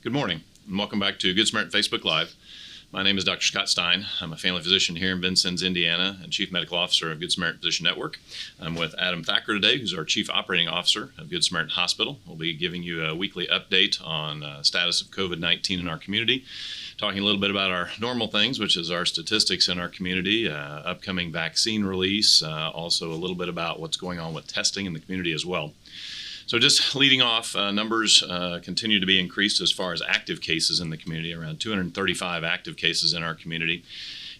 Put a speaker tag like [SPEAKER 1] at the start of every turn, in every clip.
[SPEAKER 1] Good morning, and welcome back to Good Samaritan Facebook Live. My name is Dr. Scott Stine. I'm a family physician here in Vincennes, Indiana, and Chief Medical Officer of Good Samaritan Physician Network. I'm with Adam Thacker today, who's our Chief Operating Officer of Good Samaritan Hospital. We'll be giving you a weekly update on status of COVID-19 in our community, talking a little bit about our normal things, which is our statistics in our community, upcoming vaccine release, also a little bit about what's going on with testing in the community as well. So just leading off, numbers continue to be increased as far as active cases in the community, around 235 active cases in our community.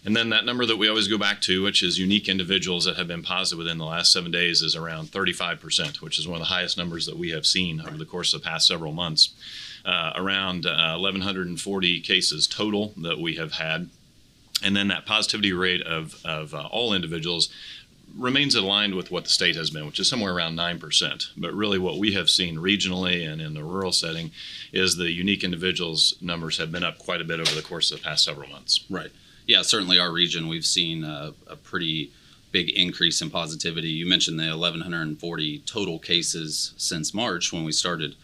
[SPEAKER 1] And then that number that we always go back to, which is unique individuals that have been positive within the last 7 days, is around 35%, which is one of the highest numbers that we have seen over the course of the past several months. Around 1,140 cases total that we have had. And then that positivity rate of all individuals remains aligned with what the state has been, which is somewhere around 9%. But really what we have seen regionally and in the rural setting is the unique individuals numbers have been up quite a bit over the course of the past several months.
[SPEAKER 2] Right. Yeah, certainly our region, we've seen a pretty big increase in positivity. You mentioned the 1,140 total cases since March when we started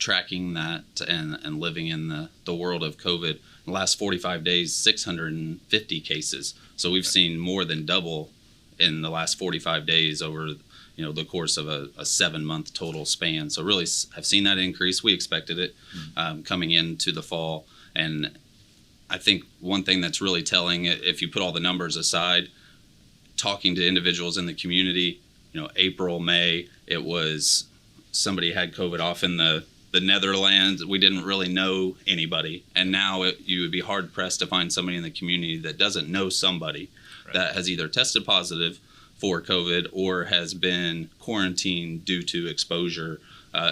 [SPEAKER 2] tracking that and living in the world of COVID. In the last 45 days, 650 cases. So we've seen more than double in the last 45 days over the course of a 7-month total span. So really have seen that increase. We expected it coming into the fall. And I think one thing that's really telling, if you put all the numbers aside, talking to individuals in the community, April, May, it was somebody had COVID off in the Netherlands. We didn't really know anybody. And now you would be hard pressed to find somebody in the community that doesn't know somebody that has either tested positive for COVID or has been quarantined due to exposure.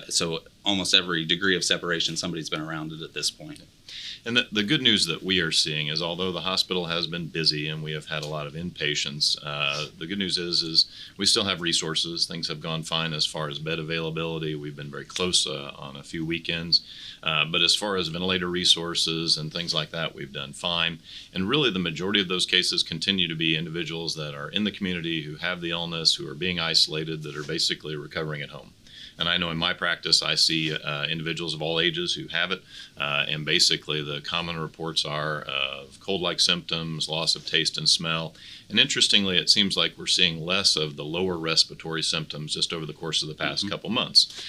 [SPEAKER 2] So almost every degree of separation, somebody's been around it at this point.
[SPEAKER 1] And the good news that we are seeing is, although the hospital has been busy and we have had a lot of inpatients, the good news is we still have resources. Things have gone fine as far as bed availability. We've been very close on a few weekends. But as far as ventilator resources and things like that, we've done fine. And really the majority of those cases continue to be individuals that are in the community who have the illness, who are being isolated, that are basically recovering at home. And I know in my practice, I see individuals of all ages who have it. And basically the common reports are cold-like symptoms, loss of taste and smell. And interestingly, it seems like we're seeing less of the lower respiratory symptoms just over the course of the past couple months.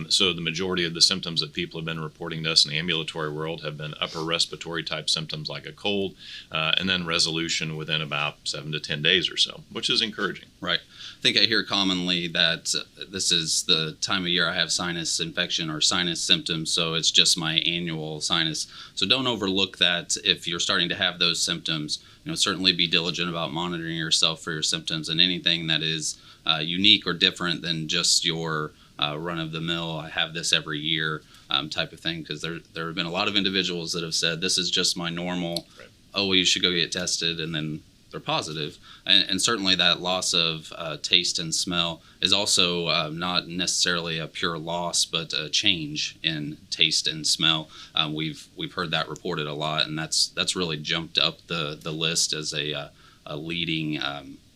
[SPEAKER 1] So the majority of the symptoms that people have been reporting to us in the ambulatory world have been upper respiratory type symptoms like a cold, and then resolution within about 7 to 10 days or so, which is encouraging.
[SPEAKER 2] Right. I think I hear commonly that this is the time of year I have sinus infection or sinus symptoms, so it's just my annual sinus. So don't overlook that if you're starting to have those symptoms. Certainly be diligent about monitoring yourself for your symptoms, and anything that is unique or different than just your run-of-the-mill, I have this every year type of thing, because there have been a lot of individuals that have said, this is just my normal, right. Oh, well, you should go get tested, and then they're positive. And certainly that loss of taste and smell is also not necessarily a pure loss, but a change in taste and smell. We've heard that reported a lot, and that's really jumped up the list as a leading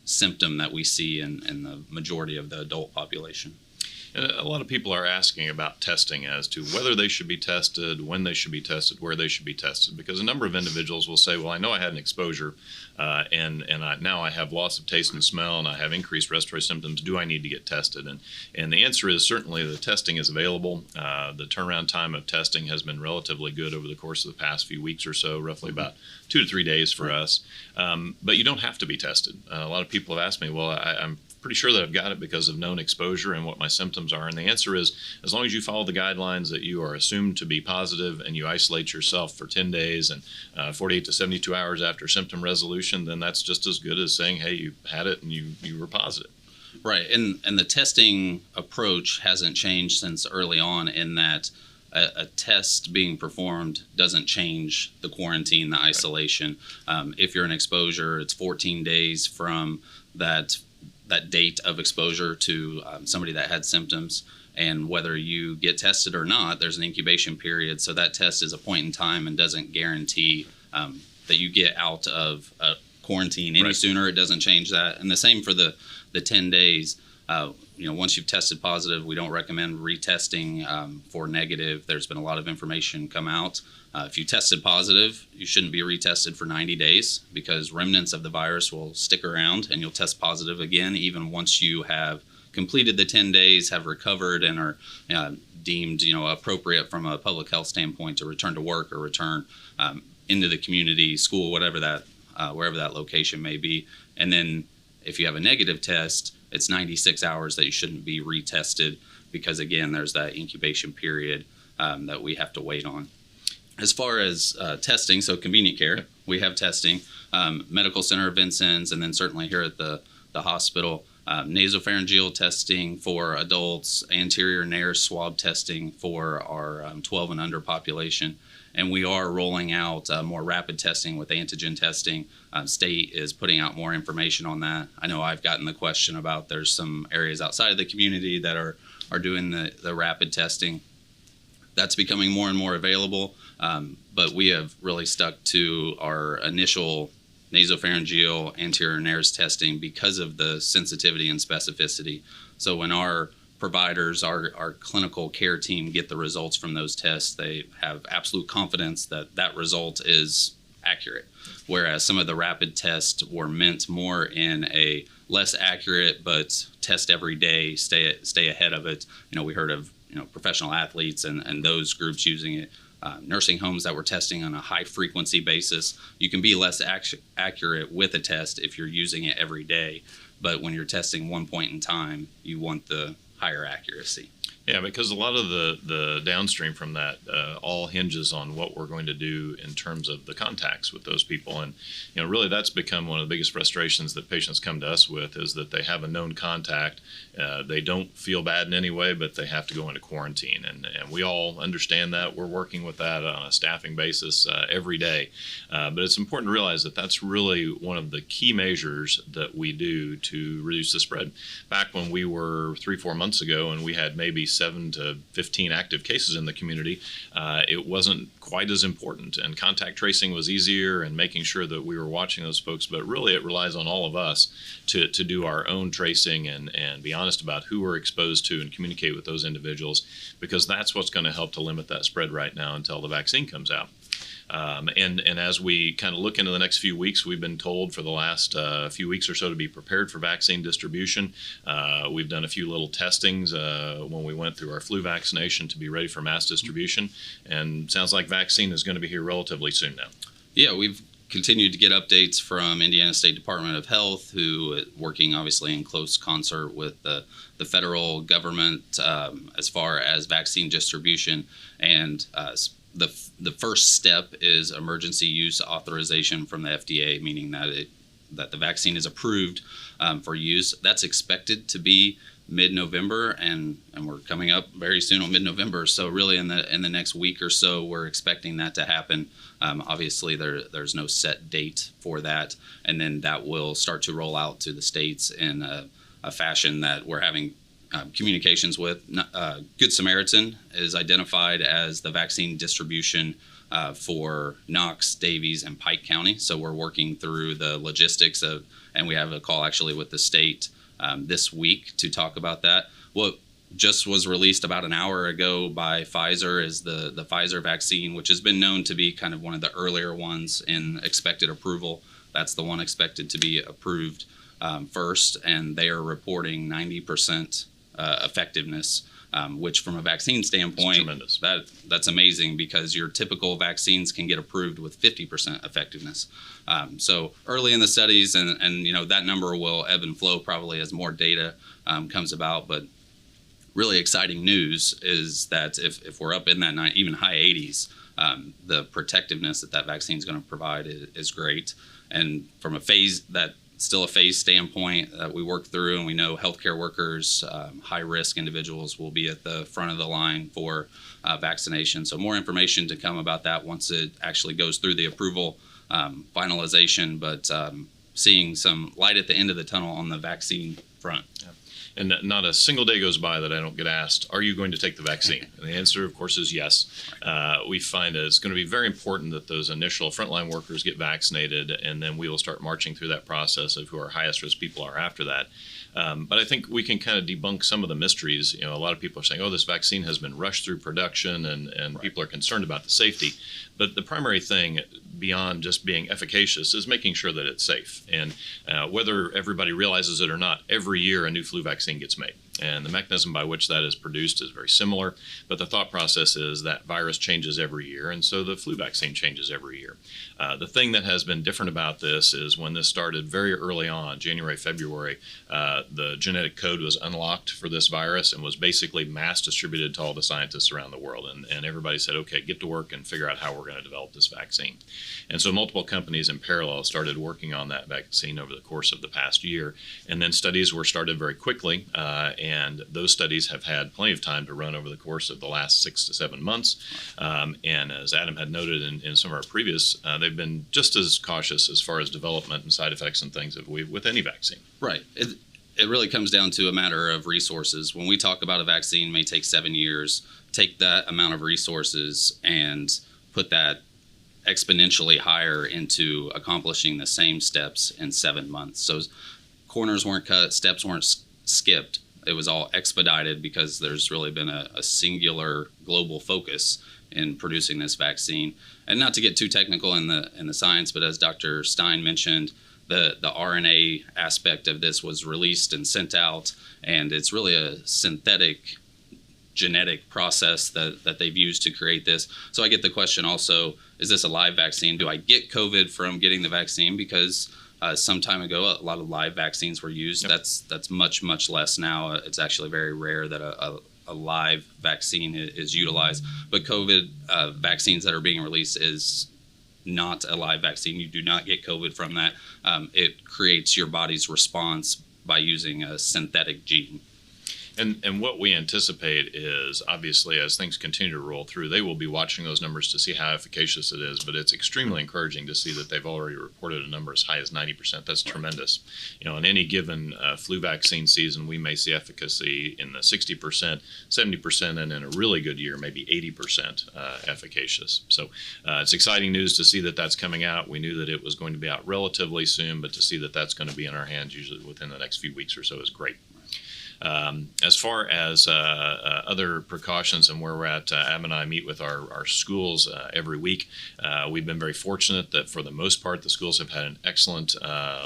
[SPEAKER 2] symptom that we see in the majority of the adult population.
[SPEAKER 1] And a lot of people are asking about testing as to whether they should be tested, when they should be tested, where they should be tested, because a number of individuals will say, well, I know I had an exposure and now I have loss of taste and smell and I have increased respiratory symptoms. Do I need to get tested? And the answer is certainly the testing is available. The turnaround time of testing has been relatively good over the course of the past few weeks or so, roughly about 2 to 3 days for us. But you don't have to be tested. A lot of people have asked me, well, I'm pretty sure that I've got it because of known exposure and what my symptoms are. And the answer is, as long as you follow the guidelines that you are assumed to be positive and you isolate yourself for 10 days and 48 to 72 hours after symptom resolution, then that's just as good as saying, hey, you had it and you were positive.
[SPEAKER 2] Right. And the testing approach hasn't changed since early on, in that a test being performed doesn't change the quarantine, the isolation. If you're an exposure, it's 14 days from that date of exposure to somebody that had symptoms. And whether you get tested or not, there's an incubation period. So that test is a point in time and doesn't guarantee that you get out of quarantine any sooner. It doesn't change that. And the same for the 10 days. once you've tested positive, we don't recommend retesting for negative. There's been a lot of information come out. If you tested positive, you shouldn't be retested for 90 days because remnants of the virus will stick around and you'll test positive again, even once you have completed the 10 days, have recovered, and are deemed appropriate from a public health standpoint to return to work or return into the community, school, whatever that wherever that location may be. And then if you have a negative test, it's 96 hours that you shouldn't be retested because, again, there's that incubation period that we have to wait on. As far as testing, so convenient care, we have testing, medical center of Vincennes, and then certainly here at the hospital, nasopharyngeal testing for adults, anterior nares swab testing for our 12 and under population. And we are rolling out more rapid testing with antigen testing. State is putting out more information on that. I know I've gotten the question about there's some areas outside of the community that are doing the rapid testing. That's becoming more and more available, but we have really stuck to our initial nasopharyngeal anterior nares testing because of the sensitivity and specificity. So when our providers, our clinical care team get the results from those tests, they have absolute confidence that that result is accurate. Whereas some of the rapid tests were meant more in a less accurate, but test every day, stay ahead of it. We heard of professional athletes and those groups using it. Nursing homes that were testing on a high frequency basis. You can be less accurate with a test if you're using it every day, but when you're testing one point in time, you want the higher accuracy.
[SPEAKER 1] Yeah, because a lot of the downstream from that all hinges on what we're going to do in terms of the contacts with those people. And, really that's become one of the biggest frustrations that patients come to us with is that they have a known contact. They don't feel bad in any way, but they have to go into quarantine. And we all understand that. We're working with that on a staffing basis every day. But it's important to realize that that's really one of the key measures that we do to reduce the spread. Back when we were 3-4 months ago and we had maybe 7 to 15 active cases in the community, it wasn't quite as important, and contact tracing was easier and making sure that we were watching those folks. But really it relies on all of us to do our own tracing and be honest about who we're exposed to and communicate with those individuals, because that's what's going to help to limit that spread right now until the vaccine comes out. And as we kind of look into the next few weeks, we've been told for the last few weeks or so to be prepared for vaccine distribution. We've done a few little testings when we went through our flu vaccination to be ready for mass distribution. And sounds like vaccine is going to be here relatively soon now.
[SPEAKER 2] Yeah, we've continued to get updates from Indiana State Department of Health, who is working obviously in close concert with the federal government as far as vaccine distribution. And the first step is emergency use authorization from the FDA, meaning that the vaccine is approved for use. That's expected to be mid-November, and we're coming up very soon on mid-November. So really in the next week or so, we're expecting that to happen. Obviously, there's no set date for that, and then that will start to roll out to the states in a fashion that we're having communications with. Good Samaritan is identified as the vaccine distribution for Knox, Davies, and Pike County. So we're working through the logistics and we have a call actually with the state this week to talk about that. What just was released about an hour ago by Pfizer is the Pfizer vaccine, which has been known to be kind of one of the earlier ones in expected approval. That's the one expected to be approved first, and they are reporting 90% effectiveness, which from a vaccine standpoint, that's amazing because your typical vaccines can get approved with 50% effectiveness. So early in the studies, and that number will ebb and flow probably as more data comes about. But really exciting news is that if we're up in that even high 80s, the protectiveness that vaccine is going to provide is great. And from a phase standpoint that we work through, and we know healthcare workers, high-risk individuals will be at the front of the line for vaccination. So more information to come about that once it actually goes through the approval finalization, but seeing some light at the end of the tunnel on the vaccine front.
[SPEAKER 1] Yeah. And not a single day goes by that I don't get asked, are you going to take the vaccine? And the answer, of course, is yes. We find that it's going to be very important that those initial frontline workers get vaccinated, and then we will start marching through that process of who our highest risk people are after that. But I think we can kind of debunk some of the mysteries. A lot of people are saying, oh, this vaccine has been rushed through production and people are concerned about the safety. But the primary thing beyond just being efficacious is making sure that it's safe. And whether everybody realizes it or not, every year a new flu vaccine gets made. And the mechanism by which that is produced is very similar, but the thought process is that virus changes every year, and so the flu vaccine changes every year. The thing that has been different about this is when this started very early on, January, February, the genetic code was unlocked for this virus and was basically mass distributed to all the scientists around the world. And everybody said, okay, get to work and figure out how we're going to develop this vaccine. And so multiple companies in parallel started working on that vaccine over the course of the past year. And then studies were started very quickly, and those studies have had plenty of time to run over the course of the last 6 to 7 months. And as Adam had noted in some of our previous, they've been just as cautious as far as development and side effects and things as we with any vaccine.
[SPEAKER 2] Right. It really comes down to a matter of resources. When we talk about a vaccine may take 7 years, take that amount of resources and put that exponentially higher into accomplishing the same steps in 7 months. So corners weren't cut, steps weren't skipped. It was all expedited because there's really been a singular global focus in producing this vaccine. And not to get too technical in the science, but as Dr. Stine mentioned, the RNA aspect of this was released and sent out, and it's really a synthetic genetic process that they've used to create this. So I get the question also, is this a live vaccine? Do I get COVID from getting the vaccine? Because some time ago, a lot of live vaccines were used. Yep. That's much, much less now. It's actually very rare that a live vaccine is utilized. But COVID vaccines that are being released is not a live vaccine. You do not get COVID from that. It creates your body's response by using a synthetic gene.
[SPEAKER 1] And what we anticipate is, obviously, as things continue to roll through, they will be watching those numbers to see how efficacious it is. But it's extremely encouraging to see that they've already reported a number as high as 90%. That's tremendous. In any given flu vaccine season, we may see efficacy in the 60%, 70%, and in a really good year, maybe 80% efficacious. So it's exciting news to see that that's coming out. We knew that it was going to be out relatively soon, but to see that that's going to be in our hands usually within the next few weeks or so is great. As far as other precautions and where we're at, Ab and I meet with our schools every week. We've been very fortunate that for the most part, the schools have had an excellent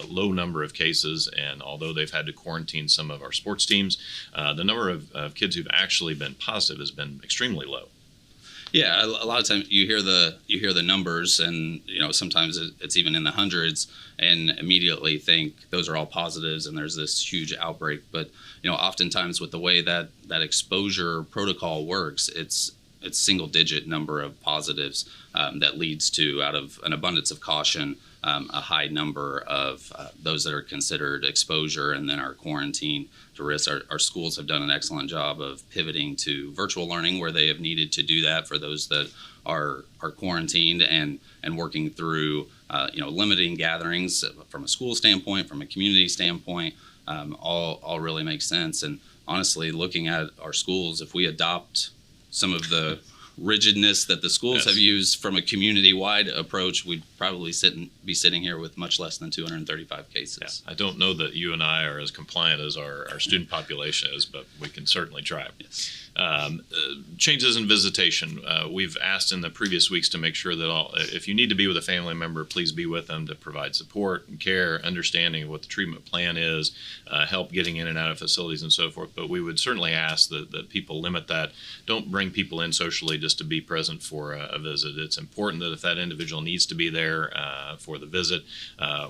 [SPEAKER 1] low number of cases. And although they've had to quarantine some of our sports teams, the number of kids who've actually been positive has been extremely low.
[SPEAKER 2] Yeah, a lot of times you hear the numbers, and sometimes it's even in the hundreds, and immediately think those are all positives, and there's this huge outbreak. But oftentimes with the way that exposure protocol works, it's single-digit number of positives that leads to, out of an abundance of caution, a high number of those that are considered exposure and then are quarantined to risk. Our schools have done an excellent job of pivoting to virtual learning where they have needed to do that for those that are quarantined, and working through limiting gatherings from a school standpoint, from a community standpoint. All really makes sense. And honestly, looking at our schools, if we adopt some of the rigidness that the schools have used from a community-wide approach, we'd probably be sitting here with much less than 235 cases.
[SPEAKER 1] Yeah. I don't know that you and I are as compliant as our student population is, but we can certainly try.
[SPEAKER 2] Yes.
[SPEAKER 1] Changes in visitation. We've asked in the previous weeks to make sure that if you need to be with a family member, please be with them to provide support and care, understanding of what the treatment plan is, help getting in and out of facilities and so forth. But we would certainly ask that people limit that. Don't bring people in socially just to be present for a visit. It's important that if that individual needs to be there for the visit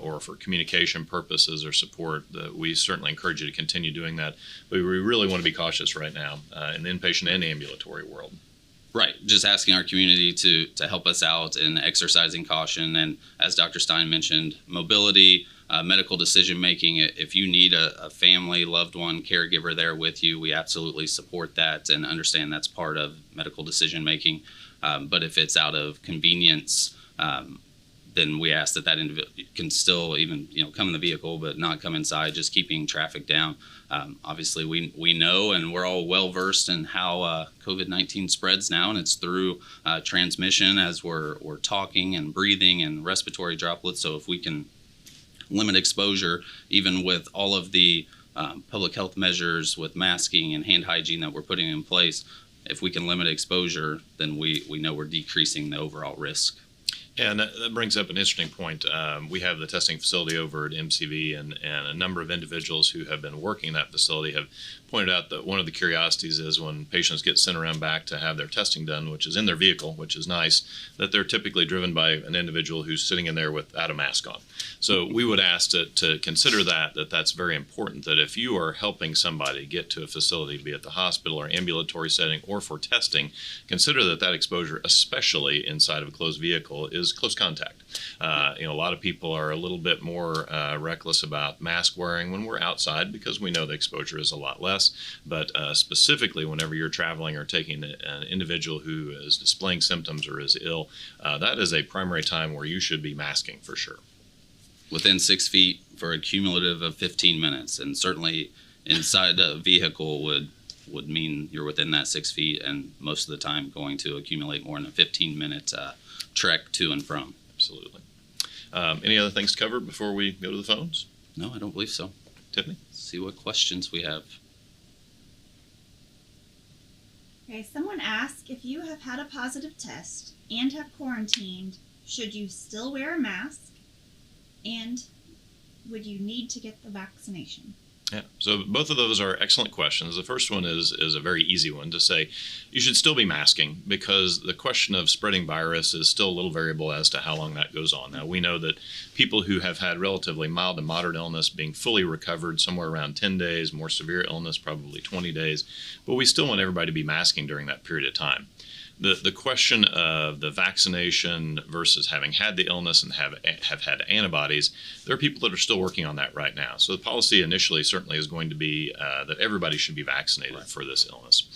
[SPEAKER 1] or for communication purposes or support, that we certainly encourage you to continue doing that. But we really want to be cautious right now in the inpatient and ambulatory world.
[SPEAKER 2] Right. Just asking our community to help us out in exercising caution. And as Dr. Stine mentioned, mobility, medical decision making. If you need a family, loved one, caregiver there with you, we absolutely support that and understand that's part of medical decision making. But if it's out of convenience, then we ask that individual can still even come in the vehicle but not come inside, just keeping traffic down. Obviously, we know, and we're all well versed in how COVID-19 spreads now, and it's through transmission as we're talking and breathing and respiratory droplets. So if we can limit exposure, even with all of the public health measures with masking and hand hygiene that we're putting in place, if we can limit exposure, then we know we're decreasing the overall risk.
[SPEAKER 1] Yeah, and that brings up an interesting point. We have the testing facility over at MCV, and a number of individuals who have been working in that facility have pointed out that one of the curiosities is when patients get sent around back to have their testing done, which is in their vehicle, which is nice, that they're typically driven by an individual who's sitting in there without a mask on. So we would ask to consider that's very important, that if you are helping somebody get to a facility, be it the hospital or ambulatory setting or for testing, consider that exposure, especially inside of a closed vehicle, is close contact. A lot of people are a little bit more reckless about mask wearing when we're outside because we know the exposure is a lot less. But specifically, whenever you're traveling or taking an individual who is displaying symptoms or is ill, that is a primary time where you should be masking for sure.
[SPEAKER 2] Within 6 feet for a cumulative of 15 minutes, and certainly inside a vehicle would mean you're within that 6 feet, and most of the time going to accumulate more than a 15-minute trek to and from.
[SPEAKER 1] Absolutely. Any other things to cover before we go to the phones?
[SPEAKER 2] No, I don't believe so.
[SPEAKER 1] Tiffany?
[SPEAKER 2] Let's see what questions we have.
[SPEAKER 3] Okay, someone asked, if you have had a positive test and have quarantined, should you still wear a mask? And would you need to get the vaccination?
[SPEAKER 1] Yeah, so both of those are excellent questions. The first one is a very easy one to say. You should still be masking because the question of spreading virus is still a little variable as to how long that goes on. Now, we know that people who have had relatively mild to moderate illness being fully recovered somewhere around 10 days, more severe illness probably 20 days, but we still want everybody to be masking during that period of time. The question of the vaccination versus having had the illness and have had antibodies, there are people that are still working on that right now. So the policy initially certainly is going to be that everybody should be vaccinated for this illness.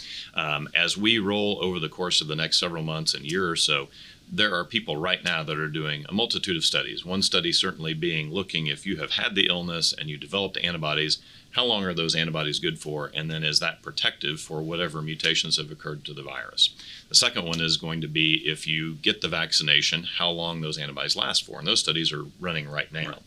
[SPEAKER 1] As we roll over the course of the next several months and year or so, there are people right now that are doing a multitude of studies. One study certainly being looking if you have had the illness and you developed antibodies, how long are those antibodies good for? And then is that protective for whatever mutations have occurred to the virus? The second one is going to be if you get the vaccination, how long those antibodies last for. And those studies are running right now. Right.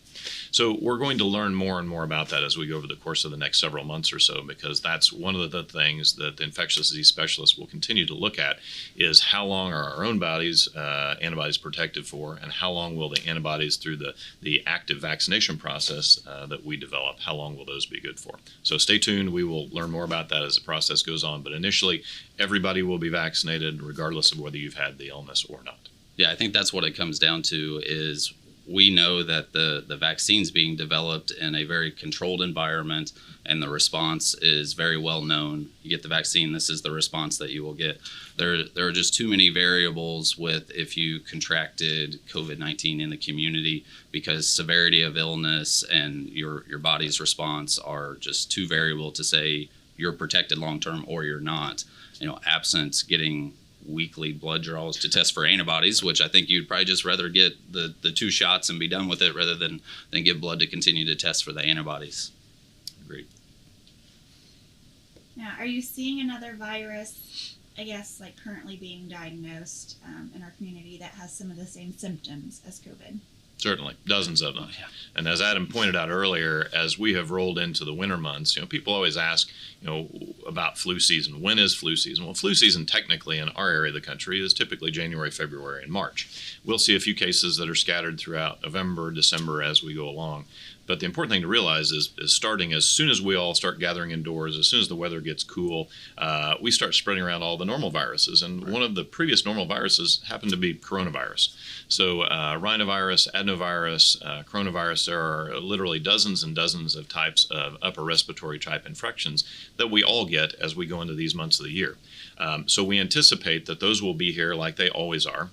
[SPEAKER 1] So we're going to learn more and more about that as we go over the course of the next several months or so, because that's one of the things that the infectious disease specialists will continue to look at is how long are our own bodies, antibodies protected for, and how long will the antibodies through the active vaccination process that we develop, how long will those be good for? So stay tuned. We will learn more about that as the process goes on. But initially, everybody will be vaccinated regardless of whether you've had the illness or not.
[SPEAKER 2] Yeah, I think that's what it comes down to is we know that the vaccine's being developed in a very controlled environment and the response is very well known. You get the vaccine, this is the response that you will get. There are just too many variables with if you contracted COVID-19 in the community because severity of illness and your body's response are just too variable to say you're protected long-term or you're not. Absent getting weekly blood draws to test for antibodies, which I think you'd probably just rather get the 2 shots and be done with it rather than give blood to continue to test for the antibodies.
[SPEAKER 1] Agreed.
[SPEAKER 3] Now, are you seeing another virus, I guess, like currently being diagnosed in our community that has some of the same symptoms as COVID?
[SPEAKER 1] Certainly, dozens of them.
[SPEAKER 2] Oh, yeah.
[SPEAKER 1] And as Adam pointed out earlier, as we have rolled into the winter months, people always ask, about flu season. When is flu season? Well, flu season technically in our area of the country is typically January, February, and March. We'll see a few cases that are scattered throughout November, December as we go along. But the important thing to realize is starting as soon as we all start gathering indoors, as soon as the weather gets cool, we start spreading around all the normal viruses. And one of the previous normal viruses happened to be coronavirus. So rhinovirus, adenovirus, coronavirus, there are literally dozens and dozens of types of upper respiratory type infections that we all get as we go into these months of the year. So we anticipate that those will be here like they always are.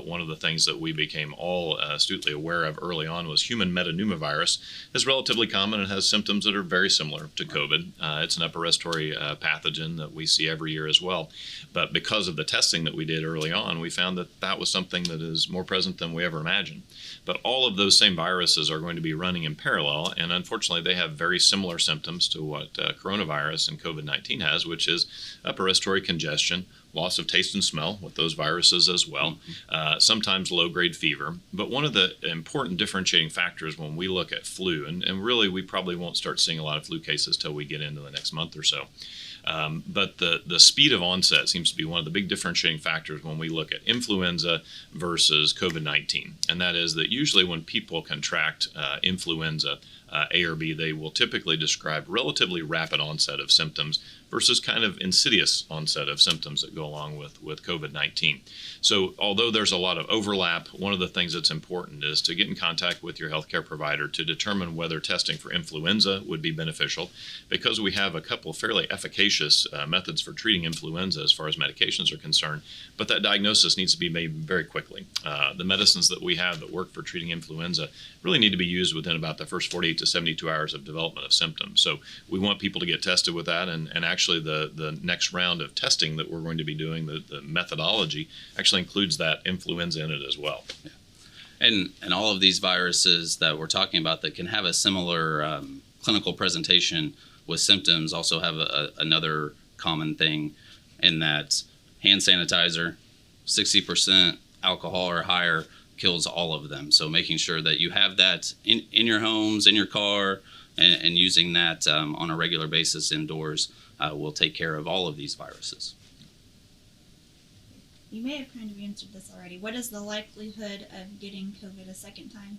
[SPEAKER 1] One of the things that we became all astutely aware of early on was human metapneumovirus is relatively common and has symptoms that are very similar to COVID. It's an upper respiratory pathogen that we see every year as well. But because of the testing that we did early on, we found that that was something that is more present than we ever imagined. But all of those same viruses are going to be running in parallel, and unfortunately they have very similar symptoms to what coronavirus and COVID-19 has, which is upper respiratory congestion, loss of taste and smell with those viruses as well, sometimes low-grade fever. But one of the important differentiating factors when we look at flu, and really we probably won't start seeing a lot of flu cases till we get into the next month or so, but the speed of onset seems to be one of the big differentiating factors when we look at influenza versus COVID-19. And that is that usually when people contract influenza, A or B, they will typically describe relatively rapid onset of symptoms versus kind of insidious onset of symptoms that go along with COVID-19. So although there's a lot of overlap, one of the things that's important is to get in contact with your healthcare provider to determine whether testing for influenza would be beneficial, because we have a couple of fairly efficacious methods for treating influenza as far as medications are concerned, but that diagnosis needs to be made very quickly. The medicines that we have that work for treating influenza really need to be used within about the first 48 to 72 hours of development of symptoms. So we want people to get tested with that, and actually the next round of testing that we're going to be doing, the methodology, actually includes that influenza in it as well.
[SPEAKER 2] Yeah. And all of these viruses that we're talking about that can have a similar clinical presentation with symptoms also have another common thing, in that hand sanitizer, 60% alcohol or higher, kills all of them. So making sure that you have that in your homes, in your car, and using that on a regular basis indoors will take care of all of these viruses.
[SPEAKER 3] You may have kind of answered this already. What is the likelihood of getting COVID a second time?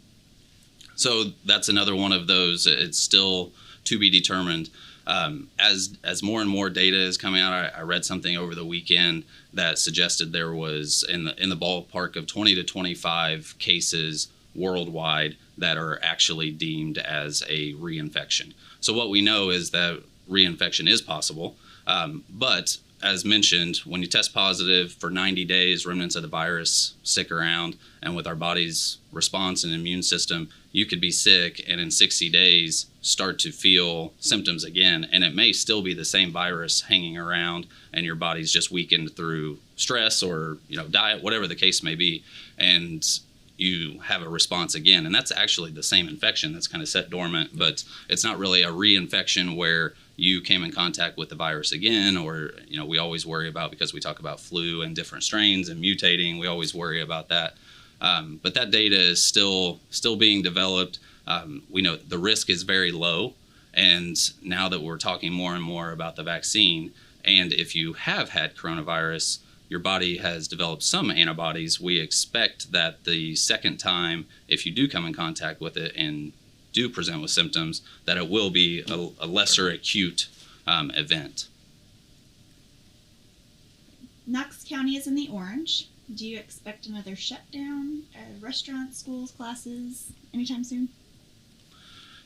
[SPEAKER 2] So that's another one of those. It's still to be determined. As more and more data is coming out, I read something over the weekend that suggested there was in the ballpark of 20 to 25 cases worldwide that are actually deemed as a reinfection. So what we know is that reinfection is possible, but as mentioned, when you test positive for 90 days, remnants of the virus stick around, and with our body's response and immune system, you could be sick and in 60 days start to feel symptoms again, and it may still be the same virus hanging around, and your body's just weakened through stress or diet, whatever the case may be, and you have a response again. And that's actually the same infection that's kind of set dormant, but it's not really a reinfection where you came in contact with the virus again, or we always worry about, because we talk about flu and different strains and mutating, we always worry about that. But that data is still being developed. We know the risk is very low, and now that we're talking more and more about the vaccine, and if you have had coronavirus, your body has developed some antibodies, we expect that the second time, if you do come in contact with it and do present with symptoms, that it will be a lesser acute event.
[SPEAKER 3] Knox County is in the orange. Do you expect another shutdown? Restaurants, schools, classes, anytime soon?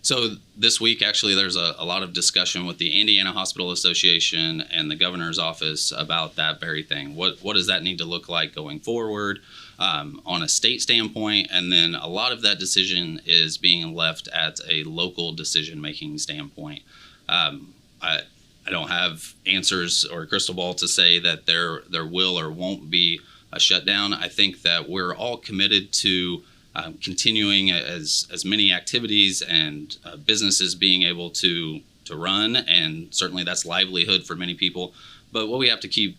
[SPEAKER 2] So this week, actually, there's a lot of discussion with the Indiana Hospital Association and the governor's office about that very thing. What does that need to look like going forward on a state standpoint? And then a lot of that decision is being left at a local decision-making standpoint. I don't have answers or a crystal ball to say that there will or won't be a shutdown. I think that we're all committed to continuing as many activities and businesses being able to run, and certainly that's livelihood for many people. But what we have to keep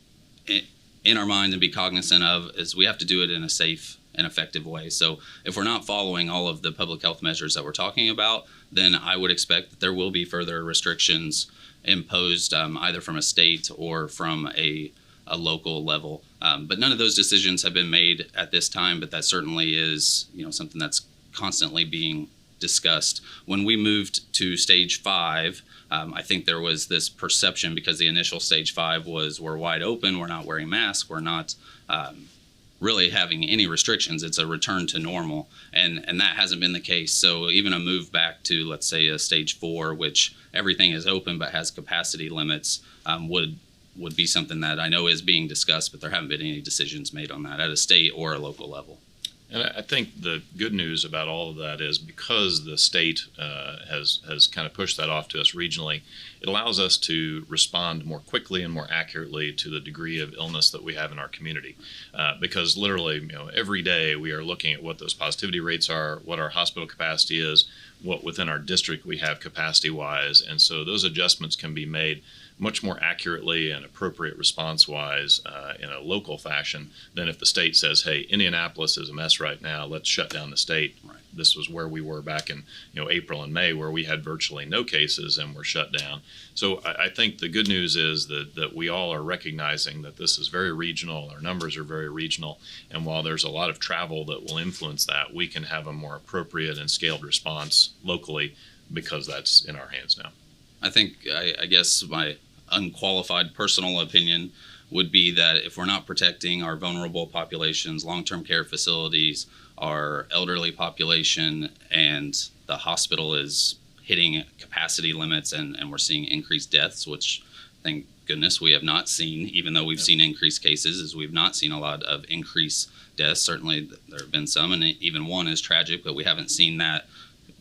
[SPEAKER 2] in our mind and be cognizant of is we have to do it in a safe and effective way. So if we're not following all of the public health measures that we're talking about, then I would expect that there will be further restrictions imposed either from a state or from a local level. But none of those decisions have been made at this time, but that certainly is something that's constantly being discussed. When we moved to stage 5, I think there was this perception, because the initial stage 5 was we're wide open, we're not wearing masks, we're not really having any restrictions, it's a return to normal, and that hasn't been the case. So even a move back to, let's say, a stage 4, which everything is open but has capacity limits, would be something that I know is being discussed, but there haven't been any decisions made on that at a state or a local level.
[SPEAKER 1] And I think the good news about all of that is because the state has kind of pushed that off to us regionally, it allows us to respond more quickly and more accurately to the degree of illness that we have in our community. Because literally, every day we are looking at what those positivity rates are, what our hospital capacity is, what within our district we have capacity-wise, and so those adjustments can be made much more accurately and appropriate response-wise in a local fashion than if the state says, hey, Indianapolis is a mess right now, let's shut down the state.
[SPEAKER 2] Right.
[SPEAKER 1] This was where we were back in April and May, where we had virtually no cases and were shut down. So I think the good news is that we all are recognizing that this is very regional, our numbers are very regional, and while there's a lot of travel that will influence that, we can have a more appropriate and scaled response locally because that's in our hands now.
[SPEAKER 2] I think, I guess my unqualified personal opinion would be that if we're not protecting our vulnerable populations, long-term care facilities, our elderly population, and the hospital is hitting capacity limits and we're seeing increased deaths, which thank goodness we have not seen, even though we've seen increased cases, is we've not seen a lot of increased deaths. Certainly there have been some, and even one is tragic, but we haven't seen that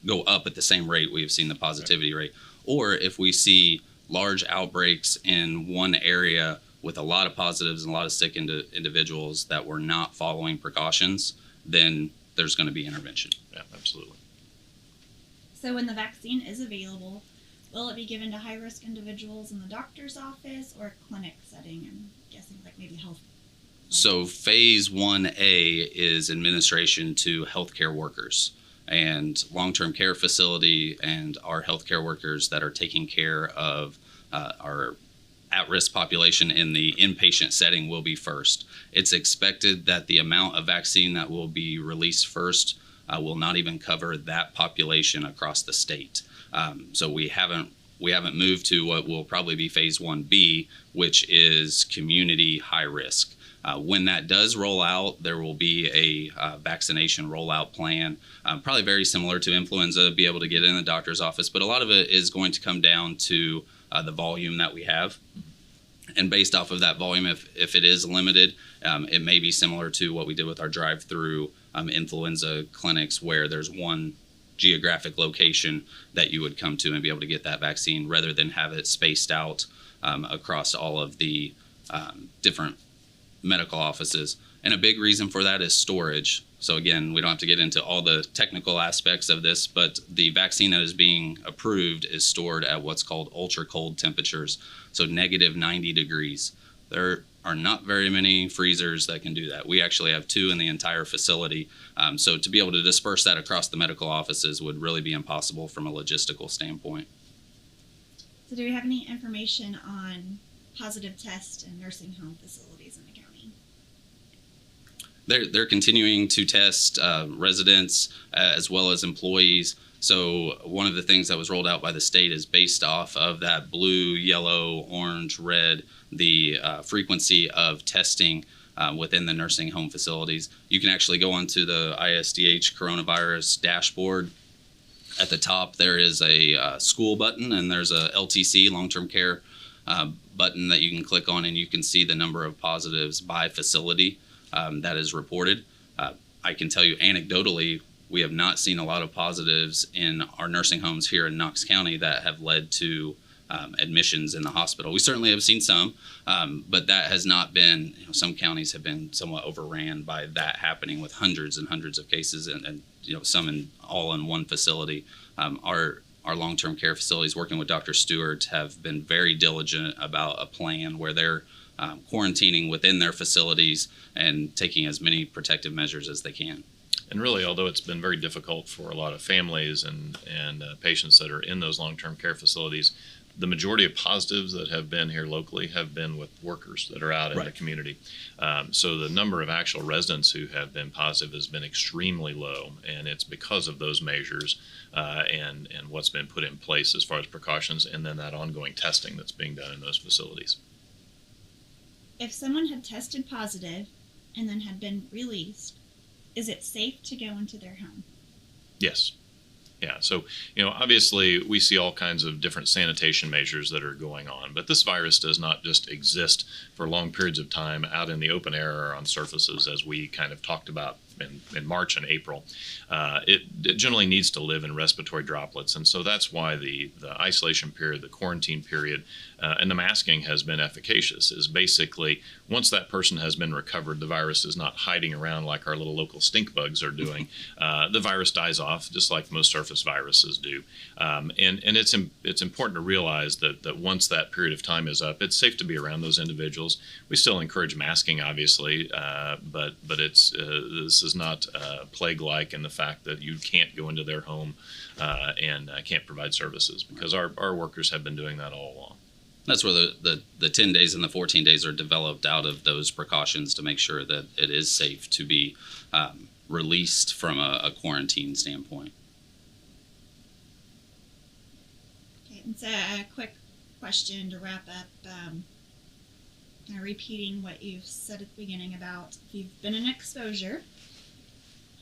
[SPEAKER 2] go up at the same rate we have seen the positivity rate. Or if we see large outbreaks in one area with a lot of positives and a lot of sick individuals that were not following precautions, then there's going to be intervention.
[SPEAKER 1] Yeah, absolutely.
[SPEAKER 3] So when the vaccine is available, will it be given to high-risk individuals in the doctor's office or a clinic setting? I'm guessing like maybe health.
[SPEAKER 2] So phase 1A is administration to healthcare workers and long-term care facility and our healthcare workers that are taking care of our at-risk population in the inpatient setting will be first. It's expected that the amount of vaccine that will be released first will not even cover that population across the state. So we haven't moved to what will probably be phase 1B, which is community high risk. When that does roll out, there will be a vaccination rollout plan, probably very similar to influenza, be able to get in the doctor's office, but a lot of it is going to come down to the volume that we have. And based off of that volume, if it is limited, it may be similar to what we did with our drive-through influenza clinics, where there's one geographic location that you would come to and be able to get that vaccine rather than have it spaced out across all of the different medical offices. And a big reason for that is storage. So again, we don't have to get into all the technical aspects of this, but the vaccine that is being approved is stored at what's called ultra cold temperatures, so negative 90 degrees. There are not very many freezers that can do that. We actually have 2 in the entire facility. So to be able to disperse that across the medical offices would really be impossible from a logistical standpoint.
[SPEAKER 3] So do we have any information on positive test and nursing home facilities in the county?
[SPEAKER 2] They're continuing to test residents as well as employees. So one of the things that was rolled out by the state is based off of that blue, yellow, orange, red, the frequency of testing within the nursing home facilities. You can actually go onto the ISDH coronavirus dashboard. At the top, there is a school button, and there's a LTC, long-term care button that you can click on, and you can see the number of positives by facility that is reported. I can tell you anecdotally, we have not seen a lot of positives in our nursing homes here in Knox County that have led to admissions in the hospital. We certainly have seen some, but that has not been, some counties have been somewhat overran by that happening with hundreds and hundreds of cases and some all in one facility. Our long-term care facilities, working with Dr. Stewart, have been very diligent about a plan where they're quarantining within their facilities and taking as many protective measures as they can.
[SPEAKER 1] And really, although it's been very difficult for a lot of families and patients that are in those long-term care facilities, the majority of positives that have been here locally have been with workers that are out in the community. So the number of actual residents who have been positive has been extremely low, and it's because of those measures and what's been put in place as far as precautions, and then that ongoing testing that's being done in those facilities.
[SPEAKER 3] If someone had tested positive and then had been released, is it safe to go into their home?
[SPEAKER 1] Yes. Yeah. So, obviously we see all kinds of different sanitation measures that are going on, but this virus does not just exist for long periods of time out in the open air or on surfaces, as we kind of talked about in March and April, it generally needs to live in respiratory droplets. And so that's why the isolation period, the quarantine period, and the masking has been efficacious. Is basically once that person has been recovered, the virus is not hiding around like our little local stink bugs are doing. The virus dies off just like most surface viruses do. And it's important to realize that once that period of time is up, it's safe to be around those individuals. We still encourage masking, obviously, but this is not plague-like in the fact that you can't go into their home and can't provide services, because our workers have been doing that all along.
[SPEAKER 2] That's where the 10 days and the 14 days are developed out of those precautions to make sure that it is safe to be released from a quarantine standpoint.
[SPEAKER 3] Okay, and so a quick question to wrap up. Kind of repeating what you've said at the beginning about if you've been in exposure,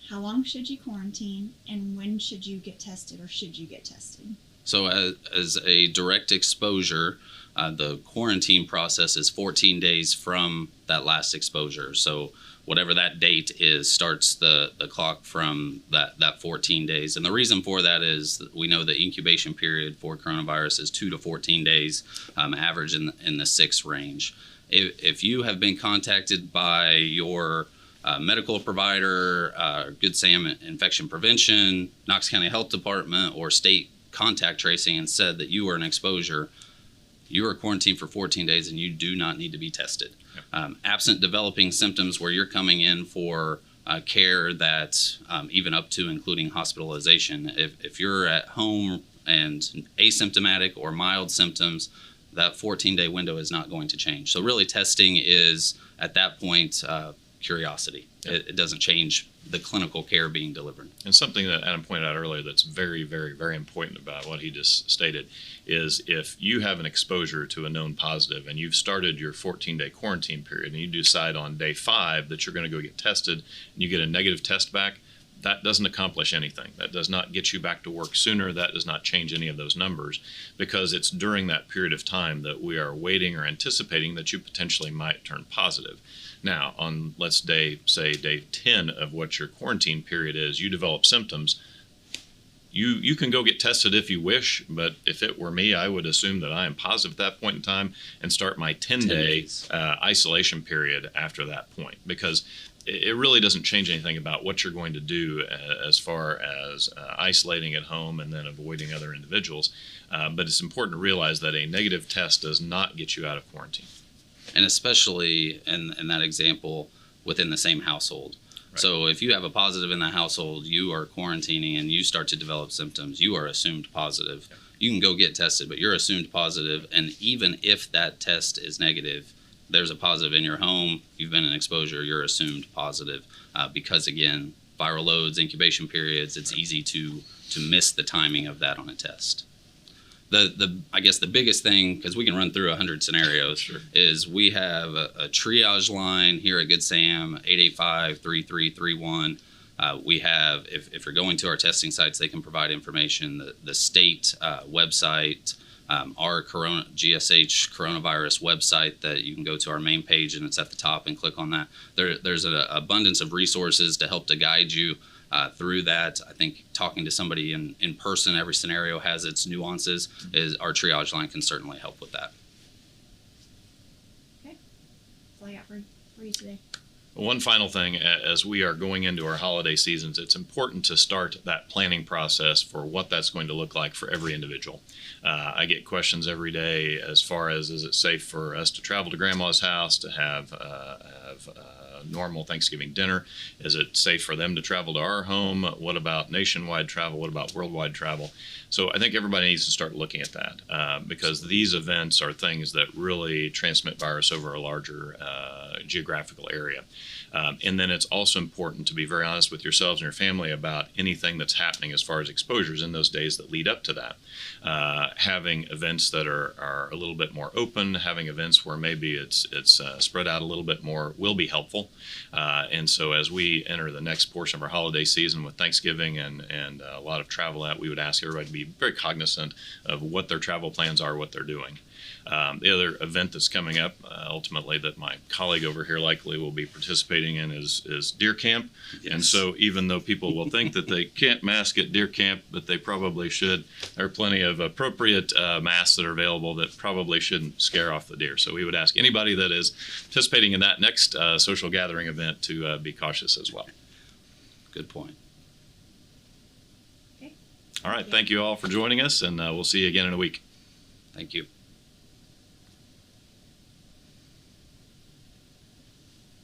[SPEAKER 3] how long should you quarantine, and when should you get tested, or should you get tested?
[SPEAKER 2] So as a direct exposure, the quarantine process is 14 days from that last exposure. So whatever that date is starts the clock from that 14 days. And the reason for that is that we know the incubation period for coronavirus is 2 to 14 days, average in the 6 range. If you have been contacted by your medical provider, Good Sam Infection Prevention, Knox County Health Department, or state contact tracing and said that you are an exposure, you are quarantined for 14 days and you do not need to be tested. Yep. Absent developing symptoms where you're coming in for care that even up to including hospitalization, if you're at home and asymptomatic or mild symptoms, that 14-day window is not going to change. So really testing is, at that point, curiosity. Yep. It doesn't change the clinical care being delivered.
[SPEAKER 1] And something that Adam pointed out earlier that's very, very, very important about what he just stated is if you have an exposure to a known positive and you've started your 14-day quarantine period and you decide on day 5 that you're going to go get tested and you get a negative test back, that doesn't accomplish anything. That does not get you back to work sooner. That does not change any of those numbers, because it's during that period of time that we are waiting or anticipating that you potentially might turn positive. Now, on let's say day 10 of what your quarantine period is, you develop symptoms. You can go get tested if you wish, but if it were me, I would assume that I am positive at that point in time and start my 10-day isolation period after that point, because it really doesn't change anything about what you're going to do as far as isolating at home and then avoiding other individuals. But it's important to realize that a negative test does not get you out of quarantine.
[SPEAKER 2] And especially in that example within the same household. Right. So if you have a positive in that household, you are quarantining and you start to develop symptoms, you are assumed positive. Yeah. You can go get tested, but you're assumed positive. And even if that test is negative, there's a positive in your home, you've been in exposure, you're assumed positive, because again, viral loads, incubation periods, it's easy to miss the timing of that on a test. I guess the biggest thing, because we can run through 100 scenarios, sure, is we have a triage line here at Good Sam, 885-3331. We have, if you're going to our testing sites, they can provide information. The state website, our GSH coronavirus website that you can go to our main page and it's at the top and click on that. There's an abundance of resources to help to guide you through that. I think talking to somebody in person, every scenario has its nuances. Our triage line can certainly help with that.
[SPEAKER 3] Okay, that's all I got for you today.
[SPEAKER 1] One final thing, as we are going into our holiday seasons, it's important to start that planning process for what that's going to look like for every individual. I get questions every day as far as, is it safe for us to travel to grandma's house to have normal Thanksgiving dinner? Is it safe for them to travel to our home? What about nationwide travel? What about worldwide travel? So I think everybody needs to start looking at that because these events are things that really transmit virus over a larger geographical area. And then it's also important to be very honest with yourselves and your family about anything that's happening as far as exposures in those days that lead up to that. Having events that are a little bit more open, having events where maybe it's spread out a little bit more will be helpful. And so as we enter the next portion of our holiday season with Thanksgiving and a lot of travel out, we would ask everybody to be very cognizant of what their travel plans are, what they're doing. The other event that's coming up, ultimately, that my colleague over here likely will be participating in is deer camp.
[SPEAKER 2] Yes.
[SPEAKER 1] And so even though people will think that they can't mask at deer camp, but they probably should, there are plenty of appropriate masks that are available that probably shouldn't scare off the deer. So we would ask anybody that is participating in that next social gathering event to be cautious as well.
[SPEAKER 2] Good point.
[SPEAKER 1] All right. Thank you all for joining us, and we'll see you again in a week.
[SPEAKER 2] Thank you.